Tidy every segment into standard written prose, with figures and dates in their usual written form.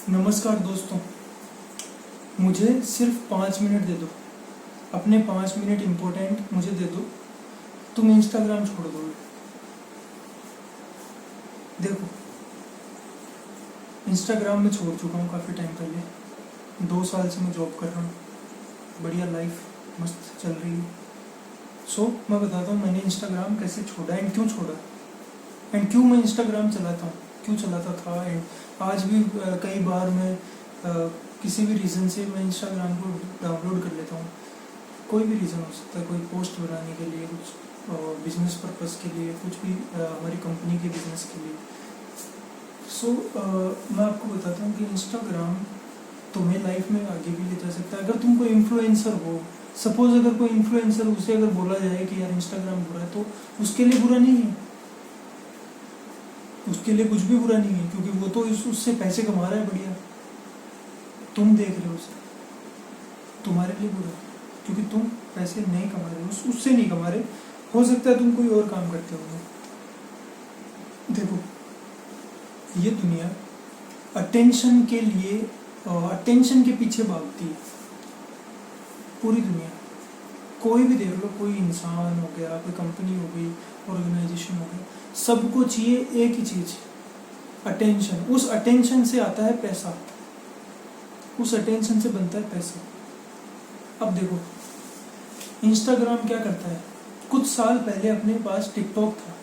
नमस्कार दोस्तों, मुझे सिर्फ 5 मिनट दे दो। अपने 5 मिनट इम्पोर्टेंट मुझे दे दो। तुम इंस्टाग्राम छोड़ दोगे। देखो, इंस्टाग्राम में छोड़ चुका हूँ काफ़ी टाइम पहले। 2 साल से मैं जॉब कर रहा हूँ, बढ़िया लाइफ मस्त चल रही है। मैं बताता हूँ मैंने इंस्टाग्राम कैसे छोड़ा एंड क्यों छोड़ा, एंड क्यों मैं इंस्टाग्राम चलाता हूँ, क्यों चलाता था। एंड आज भी कई बार मैं किसी भी रीज़न से मैं इंस्टाग्राम को डाउनलोड कर लेता हूँ। कोई भी रीज़न हो सकता है, कोई पोस्ट बनाने के लिए, कुछ बिजनेस पर्पस के लिए, कुछ भी हमारी कंपनी के बिजनेस के लिए। मैं आपको बताता हूँ कि इंस्टाग्राम तुम्हें लाइफ में आगे भी ले जा सकता है। अगर तुम कोई इन्फ्लुएंसर हो, सपोज अगर कोई इन्फ्लुएंसर, उसे अगर बोला जाए कि यार इंस्टाग्राम बुरा है, तो उसके लिए बुरा नहीं है, उसके लिए कुछ भी बुरा नहीं है, क्योंकि वो तो उससे पैसे कमा रहा है बढ़िया। तुम देख रहे हो उसे, तुम्हारे लिए बुरा है क्योंकि तुम पैसे नहीं कमा रहे, उससे नहीं कमा रहे। हो सकता है तुम कोई और काम करते हो। देखो, ये दुनिया अटेंशन के लिए, अटेंशन के पीछे भागती है पूरी दुनिया। कोई भी देख लो, कोई इंसान हो गया, कोई कंपनी हो गई, ऑर्गेनाइजेशन हो गया, सबको चाहिए एक ही चीज, अटेंशन। उस अटेंशन से आता है पैसा, उस अटेंशन से बनता है पैसा। अब देखो, इंस्टाग्राम क्या करता है। कुछ साल पहले अपने पास टिकटॉक था,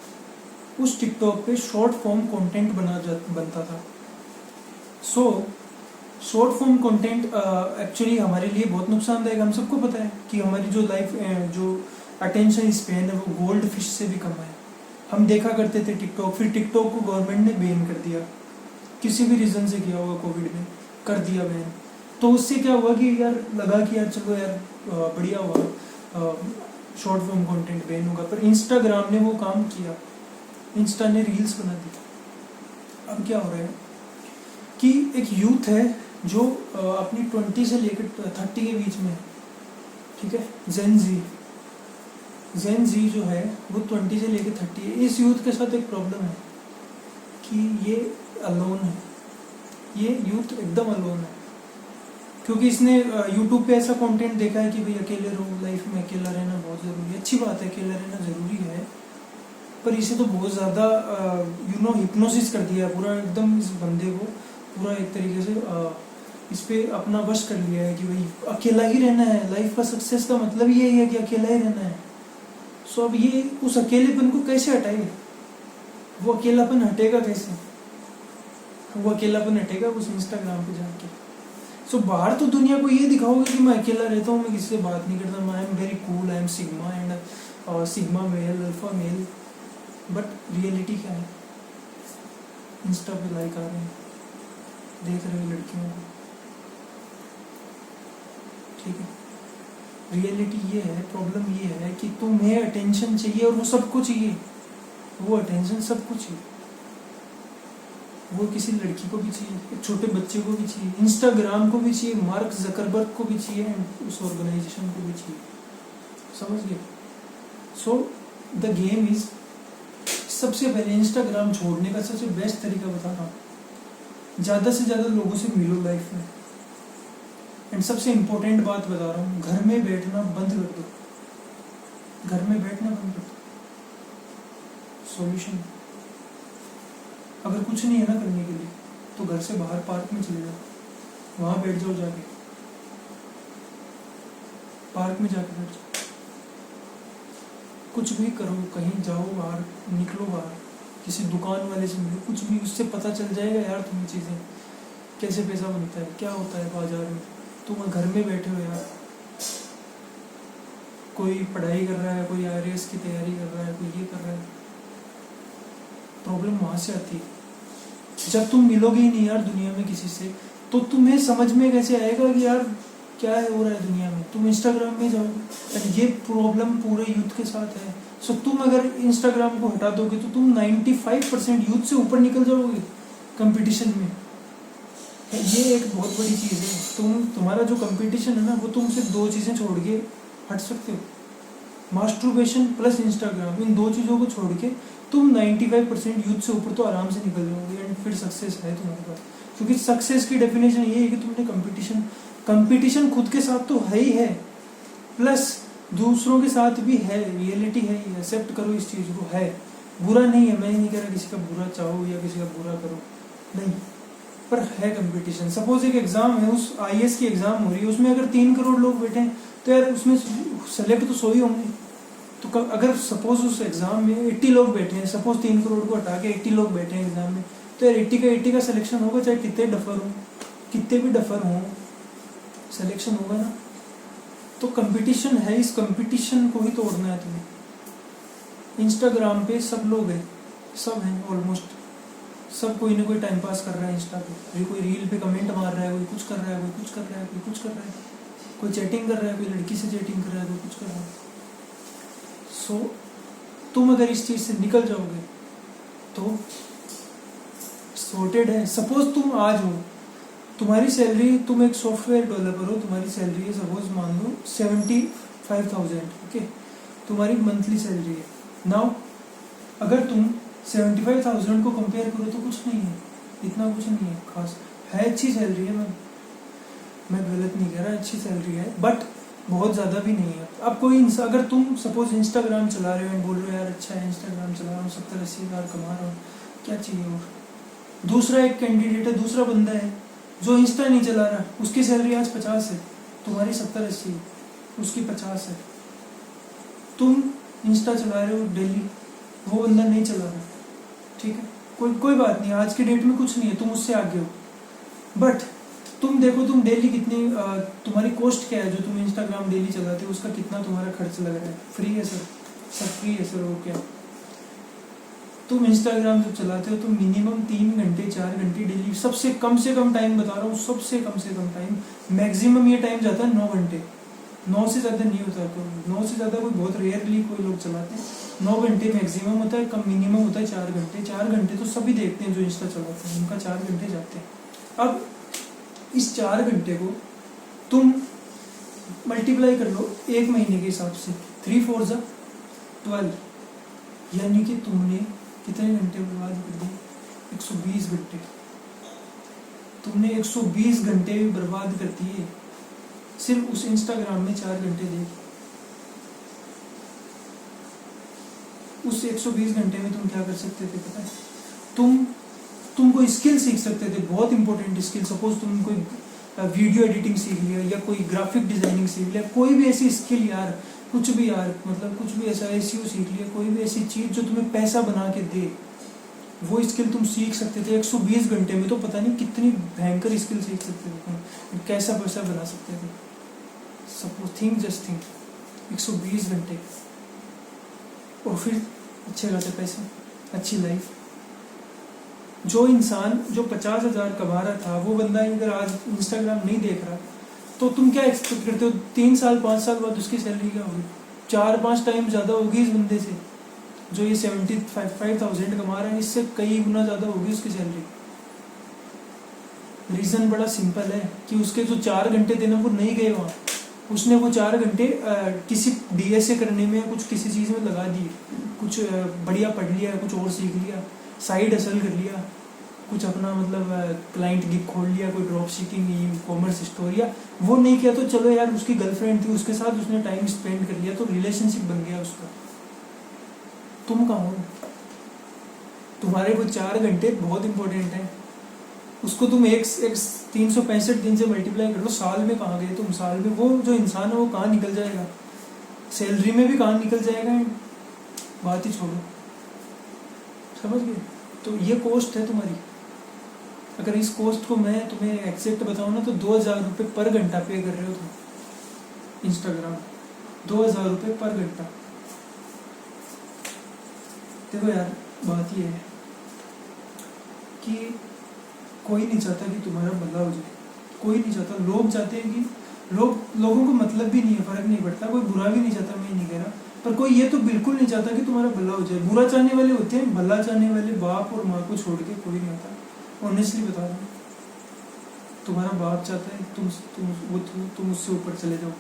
उस टिकटॉक पे शॉर्ट फॉर्म कंटेंट बनता था। शॉर्ट फॉर्म कंटेंट एक्चुअली हमारे लिए बहुत नुकसानदायक। हम सबको पता है कि हमारी जो लाइफ, जो अटेंशन स्पेन है, वो गोल्ड फिश से भी कम है। हम देखा करते थे टिकटॉक, फिर टिकटॉक को गवर्नमेंट ने बैन कर दिया, किसी भी रीज़न से किया होगा, कोविड में कर दिया बैन। तो उससे क्या हुआ कि यार लगा कि यार चलो यार बढ़िया हुआ, शॉर्ट फॉर्म कंटेंट बैन होगा। पर इंस्टाग्राम ने वो काम किया, इंस्टा ने रील्स बना दी। अब क्या हो रहा है कि एक यूथ है जो अपनी 20 से लेकर 30 के बीच में है, ठीक है, जेन जी जो है वो 20 से लेकर 30 है। इस यूथ के साथ एक प्रॉब्लम है कि ये अलोन है, ये यूथ एकदम अलोन है, क्योंकि इसने यूट्यूब पे ऐसा कंटेंट देखा है कि भाई अकेले रहो, लाइफ में अकेला रहना बहुत ज़रूरी है। अच्छी बात है, अकेला रहना ज़रूरी है, पर इसे तो बहुत ज़्यादा हिप्नोसिस कर दिया है पूरा, एकदम इस बंदे को पूरा एक तरीके से इस पे अपना वश कर लिया है कि भाई अकेला ही रहना है। लाइफ का सक्सेस का मतलब ये है कि अकेला ही रहना है। अब ये उस अकेलेपन को कैसे हटाएगा, वो अकेलापन हटेगा कैसे? वो अकेलापन हटेगा उस इंस्टाग्राम पे जाके। बाहर तो दुनिया को ये दिखाओगे कि मैं अकेला रहता हूँ, मैं किसी से बात नहीं करता, I am very cool, I am sigma and sigma male, alpha male. But reality क्या है? इंस्टा पे लाइक आ रहे हैं, देख रहे हो लड़कियों को, ठीक है। रियलिटी ये है, प्रॉब्लम ये है कि तुम्हें अटेंशन चाहिए और वो सबको चाहिए, वो अटेंशन सबको चाहिए, वो किसी लड़की को भी चाहिए, एक छोटे बच्चे को भी चाहिए, इंस्टाग्राम को भी चाहिए, मार्क जकरबर्ग को भी चाहिए, एंड उस ऑर्गेनाइजेशन को भी चाहिए। समझ गए? द गेम इज, सबसे पहले इंस्टाग्राम छोड़ने का सबसे बेस्ट तरीका बता रहा हूँ, ज़्यादा से ज़्यादा लोगों से मिलो लाइफ में। एंड सबसे इम्पोर्टेंट बात बता रहा हूँ, घर में बैठना बंद कर दो, घर में बैठना बंद कर दो। सॉल्यूशन, अगर कुछ नहीं है ना करने के लिए, तो घर से बाहर पार्क में चले जाओ, वहाँ बैठ जाओ, जाके पार्क में जाके बैठ जाओ, कुछ भी करो, कहीं जाओ बाहर, निकलो बाहर, किसी दुकान वाले से मिलो, कुछ भी, उससे पता चल जाएगा यार तुम्हें चीज़ें, कैसे पैसा बनता है, क्या होता है बाजार में। तुम घर में बैठे हो यार, कोई पढ़ाई कर रहा है, कोई IAS की तैयारी कर रहा है, कोई ये कर रहा है। प्रॉब्लम वहाँ से आती है, जब तुम मिलोगे ही नहीं यार दुनिया में किसी से, तो तुम्हें समझ में कैसे आएगा कि यार क्या है हो रहा है दुनिया में। तुम इंस्टाग्राम में जाओगे, ये प्रॉब्लम पूरे यूथ के साथ है। तुम अगर इंस्टाग्राम को हटा दोगे तो तुम 95% यूथ से ऊपर निकल जाओगे कंपटीशन में। ये एक बहुत बड़ी चीज़ है। तुम्हारा जो कंपटीशन है ना, वो तुम सिर्फ 2 चीज़ें छोड़ के हट सकते हो, मास्टरबेशन प्लस इंस्टाग्राम। इन 2 चीज़ों को छोड़ के तुम 95% यूथ से ऊपर तो आराम से निकल जाओगे, एंड फिर सक्सेस है तुम्हारे पास। क्योंकि सक्सेस की डेफिनेशन ये है कि तुमने कंपटीशन खुद के साथ तो है ही है, प्लस दूसरों के साथ भी है, रियलिटी है, एक्सेप्ट करो इस चीज़ को, है, बुरा नहीं है। मैं नहीं कह रहा किसी का बुरा चाहो या किसी का बुरा करो, नहीं, पर है कंपटीशन। सपोज एक एग्जाम है, उस IAS की एग्जाम हो रही है, उसमें अगर 3 करोड़ लोग बैठे हैं तो यार उसमें सेलेक्ट तो 100 ही होंगे। तो अगर सपोज उस एग्जाम में 80 लोग बैठे हैं, सपोज 3 करोड़ को हटा के 80 लोग बैठे हैं एग्जाम में, तो यार 80 का सिलेक्शन होगा, चाहे कितने भी डफर हों, सिलेक्शन होगा ना। तो कंपटीशन है, इस कंपटीशन को ही तोड़ना है तुम्हें। इंस्टाग्राम पे सब लोग हैं, सब हैं ऑलमोस्ट, सब कोई ना कोई टाइम पास कर रहा है इंस्टा पे, कोई रील पे कमेंट मार रहा है, कोई कुछ कर रहा है, कोई कुछ कर रहा है, कोई कुछ कर रहा है, कोई चैटिंग कर रहा है, कोई लड़की से चैटिंग कर रहा है, कोई कुछ कर रहा है। सो तुम अगर इस चीज़ से निकल जाओगे तो सॉर्टेड है। सपोज तुम आज हो, तुम्हारी सैलरी, तुम एक सॉफ्टवेयर डेवलपर हो, तुम्हारी सैलरी है सपोज मान लो 75,000, ओके, तुम्हारी मंथली सैलरी है। नाउ अगर तुम 75,000 को कंपेयर करो तो कुछ नहीं है, इतना कुछ नहीं है खास, है अच्छी सैलरी है, मैं गलत नहीं कह रहा, अच्छी सैलरी है, बट बहुत ज़्यादा भी नहीं है। अब कोई अगर तुम सपोज इंस्टाग्राम चला रहे हो एंड बोल रहे हो यार अच्छा है इंस्टाग्राम चला रहा हूँ, 70-80 हज़ार कमा रहा हूँ, क्या चाहिए और। दूसरा एक कैंडिडेट है, दूसरा बंदा है जो इंस्टा नहीं चला रहा, उसकी सैलरी आज 50 है, तुम्हारी 70-80 है, उसकी 50 है। तुम इंस्टा चला रहे हो डेली, वो बंदा नहीं चला रहा, ठीक है, कोई बात नहीं, आज के डेट में कुछ नहीं है, तुम उससे आगे हो। बट तुम देखो तुम डेली कितनी तुम्हारी कॉस्ट क्या है, जो तुम इंस्टाग्राम डेली चलाते हो उसका कितना तुम्हारा खर्च लग रहा है। फ्री है सर, सब फ्री है सर, और क्या। तुम इंस्टाग्राम जब चलाते हो तो मिनिमम 3 घंटे 4 घंटे डेली, सबसे कम से कम टाइम बता रहा हूँ, सबसे कम से कम टाइम, मैक्सिमम ये टाइम जाता है 9 घंटे, 9 से ज़्यादा नहीं होता, तो 9 से ज़्यादा कोई बहुत रेयरली कोई लोग चलाते हैं, 9 घंटे मैक्सिमम होता है, कम मिनिमम होता है 4 घंटे। 4 घंटे तो सभी देखते हैं जो इंस्टा चलाते हैं, उनका 4 घंटे जाते हैं। अब इस 4 घंटे को तुम मल्टीप्लाई कर लो 1 महीने के हिसाब से, 3 4 जा 12, यानी कि तुमने कितने घंटे बर्बाद कर दिए, 120 घंटे। तुमने 120 घंटे भी बर्बाद कर दिए सिर्फ उस इंस्टाग्राम में 4 घंटे दे। उस 120 घंटे में तुम क्या कर सकते थे पता है? तुम कोई स्किल सीख सकते थे, बहुत इंपॉर्टेंट स्किल। सपोज तुम कोई वीडियो एडिटिंग सीख लिया या कोई ग्राफिक डिजाइनिंग सीख लिया, कोई भी ऐसी स्किल यार, कुछ भी यार, मतलब कुछ भी ऐसा SEO सीख लिया, कोई भी ऐसी चीज़ जो तुम्हें पैसा बना के दे, वो स्किल तुम सीख सकते थे 120 घंटे में। तो पता नहीं कितनी भयंकर स्किल सीख सकते थे तुम, कैसा पैसा बना सकते थे। सपोज जस्ट थिंक 120 घंटे, और फिर अच्छे खासे पैसे, अच्छी लाइफ। जो इंसान जो 50,000 कमा रहा था, वो बंदा अगर आज इंस्टाग्राम नहीं देख रहा, तो तुम क्या एक्सपेक्ट करते हो 3 साल 5 साल बाद उसकी सैलरी क्या होगी? 4-5 टाइम ज़्यादा होगी इस बंदे से, जो ये 75,000 कमा रहा है, इससे कई गुना ज़्यादा होगी उसकी सैलरी। रीज़न बड़ा सिंपल है कि उसके जो 4 घंटे थे ना, वो नहीं गए वहाँ, उसने वो 4 घंटे किसी DSA करने में, कुछ किसी चीज़ में लगा दिए, कुछ बढ़िया पढ़ लिया, कुछ और सीख लिया, साइड हसल कर लिया, कुछ अपना मतलब क्लाइंट गिग खोल लिया, कोई ड्रॉप शिपिंग ई-कॉमर्स स्टोर, या वो नहीं किया तो चलो यार उसकी गर्लफ्रेंड थी, उसके साथ उसने टाइम स्पेंड कर लिया, तो रिलेशनशिप बन गया उसका। तुम कहाँ हो? तुम्हारे वो 4 घंटे बहुत इंपॉर्टेंट है, उसको तुम एक 365 दिन से मल्टीप्लाई कर लो, साल में कहाँ गए तुम? साल में वो जो इंसान है वो कहाँ निकल जाएगा, सैलरी में भी कहाँ निकल जाएगा, बात ही छोड़ो। समझ गए? तो ये कॉस्ट है तुम्हारी। अगर इस कॉस्ट को मैं तुम्हें एक्सेप्ट बताऊँ ना, तो 2,000 रुपये पर घंटा पे कर रहे हो तुम इंस्टाग्राम, 2,000 रुपये पर घंटा। देखो यार, बात ये है कि कोई नहीं चाहता कि तुम्हारा भला हो जाए, कोई नहीं चाहता। लोग चाहते हैं कि लोगों को मतलब भी नहीं है, फर्क नहीं पड़ता, कोई बुरा भी नहीं चाहता, मैं नहीं कह रहा, पर कोई ये तो बिल्कुल नहीं चाहता कि तुम्हारा भला हो जाए। बुरा चाहने वाले होते हैं, भला चाहने वाले बाप और माँ को छोड़ के कोई नहीं होता। ऑनेस्टली बता रहा हूँ, तुम्हारा बाप चाहता है तुम उससे ऊपर चले जाओ,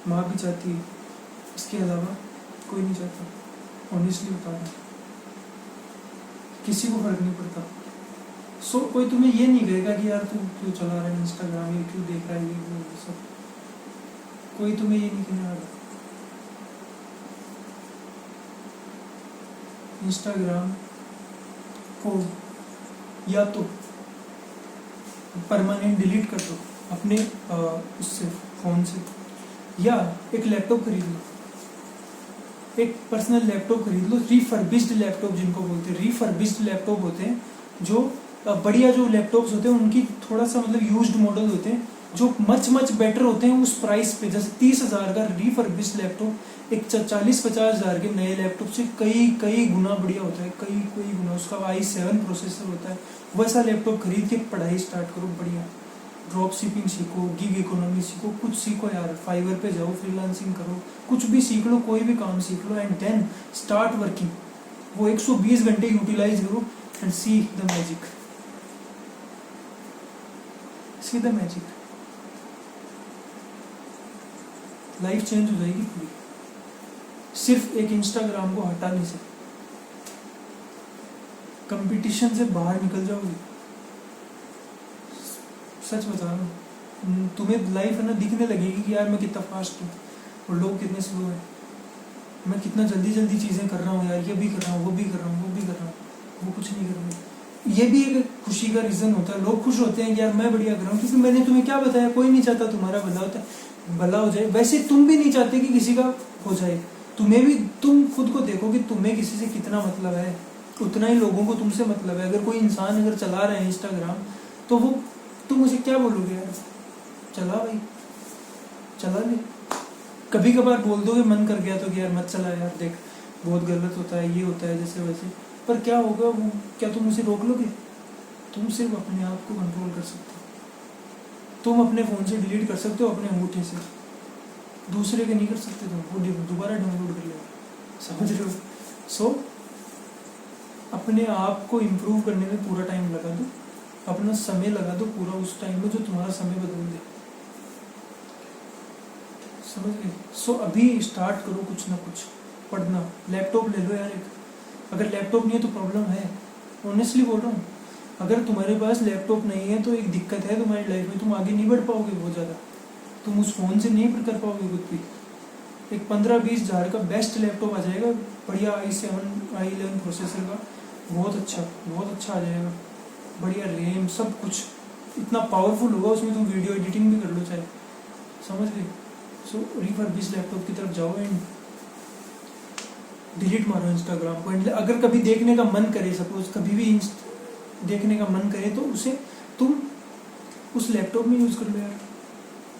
माँ भी चाहती है, इसके अलावा कोई नहीं चाहता। ऑनेस्टली बता रहा हूँ, किसी को फर्क नहीं पड़ता। सो कोई तुम्हें ये नहीं कहेगा कि यार तू क्यों चला रहा है इंस्टाग्राम, ये क्यों देख रहा है, ये सब कोई तुम्हें ये नहीं कहने वाला। इंस्टाग्राम को या तो परमानेंट डिलीट कर दो अपने उससे फ़ोन से, या एक लैपटॉप खरीद लो, एक पर्सनल लैपटॉप खरीद लो, रिफर्बिश्ड लैपटॉप जिनको बोलते हैं। रिफर्बिश्ड लैपटॉप होते हैं जो बढ़िया जो लैपटॉप्स होते हैं उनकी थोड़ा सा मतलब यूज्ड मॉडल होते हैं जो मच बेटर होते हैं उस प्राइस पे। जैसे 30,000 का रिफर्बिश्ड लैपटॉप एक 40-50,000 के नए लैपटॉप से कई गुना बढ़िया होता है, कई गुना। उसका i7 प्रोसेसर होता है। वैसा लैपटॉप खरीद के पढ़ाई स्टार्ट करो, बढ़िया ड्रॉप शिपिंग सीखो, गिग इकोनॉमी सीखो, कुछ सीखो यार, फाइवर पे जाओ, फ्रीलांसिंग करो, कुछ भी सीख लो, कोई भी काम सीख लो, एंड देन स्टार्ट वर्किंग। वो 120 घंटे यूटिलाइज करो and see the magic, see the magic. Life change हो जाएगी पूरी, सिर्फ एक इंस्टाग्राम को हटाने से। कंपटीशन से बाहर निकल जाओगे, सच बता रहा हूँ। तुम्हें लाइफ है ना दिखने लगेगी कि यार मैं कितना फास्ट हूँ और लोग कितने स्लो हैं, मैं कितना जल्दी चीज़ें कर रहा हूँ यार, ये भी कर रहा हूँ, वो भी कर रहा हूँ, वो भी कर रहा हूँ, वो कुछ नहीं कर रहा। ये भी एक खुशी का रीज़न होता है। लोग खुश होते हैं कि यार मैं बढ़िया कर रहा हूँ, क्योंकि मैंने तुम्हें क्या बताया, कोई नहीं चाहता तुम्हारा भला हो जाए। वैसे तुम भी नहीं चाहते कि किसी का हो जाए। तुम्हें भी, तुम खुद को देखो कि तुम्हें किसी से कितना मतलब है, उतना ही लोगों को तुमसे मतलब है। अगर कोई इंसान अगर चला रहा है इंस्टाग्राम, तो वो तुम उसे क्या बोलोगे यार, चला भाई, चला ले। कभी कभार बोल दोगे मन कर गया तो कि यार मत चला यार, देख बहुत गलत होता है, ये होता है, जैसे वैसे। पर क्या होगा, वो क्या तुम उसे रोक लोगे? तुम सिर्फ अपने आप को कंट्रोल कर सकते हो। तुम अपने फ़ोन से डिलीट कर सकते हो अपने अंगूठे से, दूसरे के नहीं कर सकते। तुम वो दोबारा डाउनलोड कर लेगा, समझ रहे हो? सो अपने आप को इम्प्रूव करने में पूरा टाइम लगा दो, अपना समय लगा दो पूरा उस टाइम में जो तुम्हारा समय बदल दे, समझ गए? सो अभी स्टार्ट करो कुछ ना कुछ पढ़ना। लैपटॉप ले लो यार एक, अगर लैपटॉप नहीं है तो प्रॉब्लम है, ऑनेस्टली बोल रहा हूँ। अगर तुम्हारे पास लैपटॉप नहीं है तो एक दिक्कत है तुम्हारी लाइफ में, तुम आगे नहीं बढ़ पाओगे बहुत ज़्यादा, तुम उस फ़ोन से नहीं कर पाओगे कुछ भी। एक 15-20 हज़ार का बेस्ट लैपटॉप आ जाएगा, बढ़िया i7 प्रोसेसर का, बहुत अच्छा आ जाएगा, बढ़िया रैम, सब कुछ इतना पावरफुल होगा उसमें, तुम वीडियो एडिटिंग भी कर लो चाहे, समझ गए? सो रिफर्बिश्ड लैपटॉप की तरफ जाओ एंड डिलीट मारो इंस्टाग्राम को। एंड अगर कभी देखने का मन करे, सपोज कभी भी देखने का मन करे, तो उसे तुम उस लैपटॉप में यूज़ कर लो यार,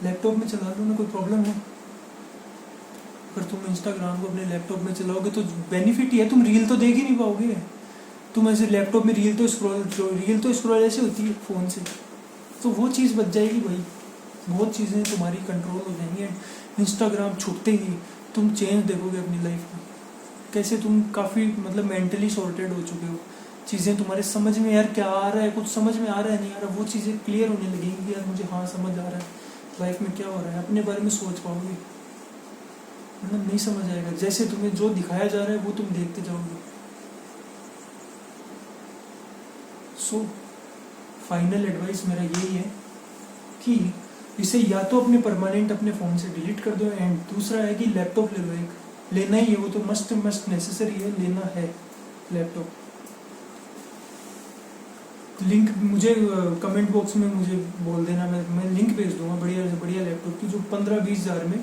लैपटॉप में चला लो ना, कोई प्रॉब्लम है? अगर तुम इंस्टाग्राम को अपने लैपटॉप में चलाओगे तो बेनिफिट ही है, तुम रील तो देख ही नहीं पाओगे। तुम ऐसे लैपटॉप में रील तो स्क्रॉल ऐसे होती है फ़ोन से, तो वो चीज़ बच जाएगी भाई, बहुत चीज़ें तुम्हारी कंट्रोल हो जाएंगी। इंस्टाग्राम छूटते ही तुम चेंज देखोगे अपनी लाइफ में, कैसे तुम काफ़ी मतलब मेंटली सॉर्टेड हो चुके हो, चीज़ें तुम्हारे समझ में यार क्या आ रहा है, कुछ समझ में आ रहा है नहीं आ रहा, वो चीज़ें क्लियर होने लगेंगी यार, मुझे हाँ समझ आ रहा है लाइफ में क्या हो रहा है, अपने बारे में सोच पाओगे, मतलब नहीं समझ आएगा। जैसे तुम्हें जो दिखाया जा रहा है वो तुम देखते जाओगे। सो फाइनल एडवाइस मेरा यही है कि इसे या तो अपने परमानेंट अपने फ़ोन से डिलीट कर दो, एंड दूसरा है कि लैपटॉप ले लो, एक लेना ही है, वो तो मस्ट नेसेसरी है, लेना है लैपटॉप। लिंक मुझे कमेंट बॉक्स में मुझे बोल देना, मैं लिंक भेज दूंगा बढ़िया से बढ़िया लैपटॉप की, जो 15-20 हज़ार में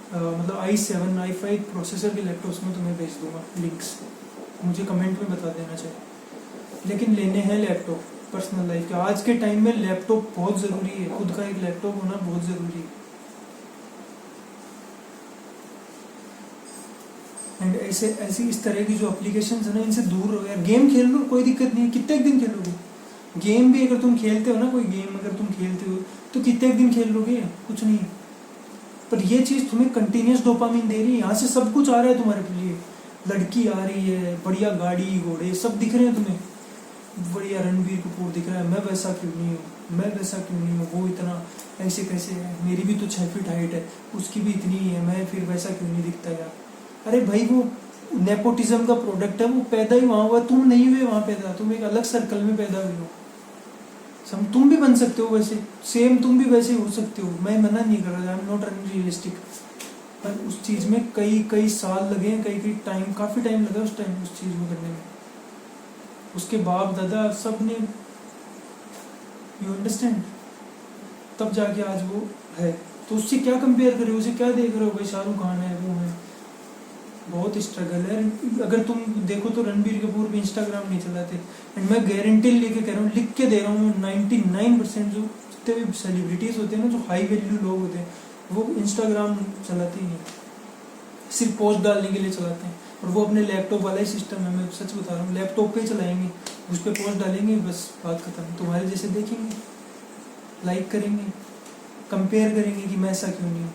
मतलब i7 i5 प्रोसेसर के लैपटॉप्स में तुम्हें भेज दूंगा लिंक्स, मुझे कमेंट में बता देना चाहिए। लेकिन लेने हैं लैपटॉप पर्सनल लाइफ के, आज के टाइम में लैपटॉप बहुत ज़रूरी है, खुद का एक लैपटॉप होना बहुत ज़रूरी है। एंड ऐसी इस तरह की जो एप्लीकेशन है ना, इनसे दूर रहो यार। गेम खेल लो, कोई दिक्कत नहीं, कितने दिन खेलोगे गेम भी? अगर तुम खेलते हो ना कोई गेम, अगर तुम खेलते हो तो कितने दिन खेल लोगे? कुछ नहीं। पर ये चीज़ तुम्हें कंटिन्यूस डोपामिन दे रही है, यहाँ से सब कुछ आ रहा है तुम्हारे लिए, लड़की आ रही है, बढ़िया गाड़ी घोड़े सब दिख रहे हैं तुम्हें, बढ़िया रणबीर कपूर दिख रहा है, मैं वैसा क्यों नहीं हूँ, वो इतना ऐसे कैसे है, मेरी भी तो 6 फीट हाइट है, उसकी भी इतनी ही है, मैं फिर वैसा क्यों नहीं दिखता यार। अरे भाई वो नेपोटिज्म का प्रोडक्ट है, वो पैदा ही वहाँ हुआ, तुम नहीं हुए वहाँ पैदा, तुम एक अलग सर्कल में पैदा हुए हो, तुम भी बन सकते हो वैसे, सेम तुम भी वैसे हो सकते हो, मैं मना नहीं कर रहा, आई एम नॉट अनरियलिस्टिक, पर उस चीज़ में कई कई साल लगे हैं, कई कई टाइम, काफ़ी टाइम लगा उस टाइम उस चीज़ को करने में। उसके बाप दादा सब ने, यू अंडरस्टैंड, तब जाके आज वो है। तो उससे क्या कंपेयर करो, उसे क्या देख रहे हो, भाई शाहरुख खान है, वो है, बहुत स्ट्रगल है। अगर तुम देखो तो रणबीर कपूर भी इंस्टाग्राम नहीं चलाते, एंड मैं गारंटी लेके कह रहा हूँ, लिख के दे रहा हूँ, 99% जो जितने भी सेलिब्रिटीज़ होते हैं ना, जो हाई वैल्यू लोग होते हैं, वो इंस्टाग्राम चलाते ही नहीं, सिर्फ पोस्ट डालने के लिए चलाते हैं। और वो अपने लैपटॉप वाला ही सिस्टम है, मैं सच बता रहा हूँ, लैपटॉप पे ही चलाएंगे, उस पर पोस्ट डालेंगे, बस बात खत्म। तुम्हारे जैसे देखेंगे, लाइक करेंगे, कंपेयर करेंगे कि मैं ऐसा क्यों नहीं हूँ,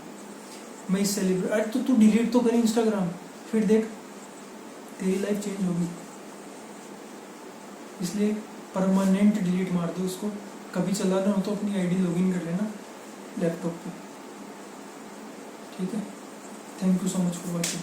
मैं इस सेलिब्रिटी, तो तू डिलीट तो करें इंस्टाग्राम, फिर देख तेरी लाइफ चेंज होगी। इसलिए परमानेंट डिलीट मार दो उसको, कभी चलाना हो तो अपनी आईडी लॉगिन कर लेना लैपटॉप पे, ठीक है। Thank you so much for watching.